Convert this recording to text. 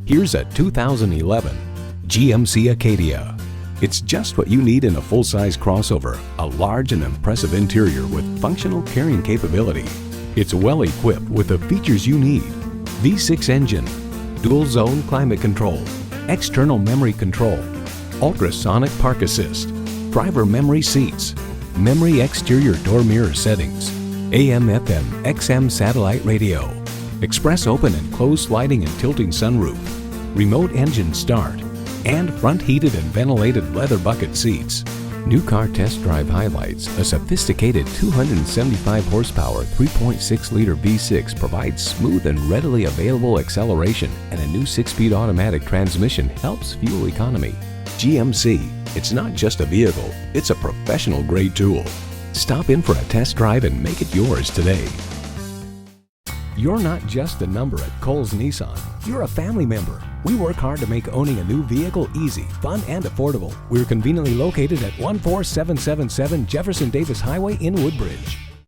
Here's a 2011 GMC Acadia. It's just what you need in a full-size crossover, a large and impressive interior with functional carrying capability. It's well equipped with the features you need: V6 engine, dual-zone climate control, external memory control, ultrasonic park assist, driver memory seats, memory exterior door mirror settings, AM/FM XM satellite radio, express open and closed sliding and tilting sunroof, remote engine start, and front heated and ventilated leather bucket seats. New Car Test Drive highlights a sophisticated 275 horsepower 3.6-liter V6 provides smooth and readily available acceleration, and a new 6-speed automatic transmission helps fuel economy. GMC, it's not just a vehicle, it's a professional-grade tool. Stop in for a test drive and make it yours today. You're not just a number at Cowles Nissan. You're a family member. We work hard to make owning a new vehicle easy, fun, and affordable. We're conveniently located at 14777 Jefferson Davis Highway in Woodbridge.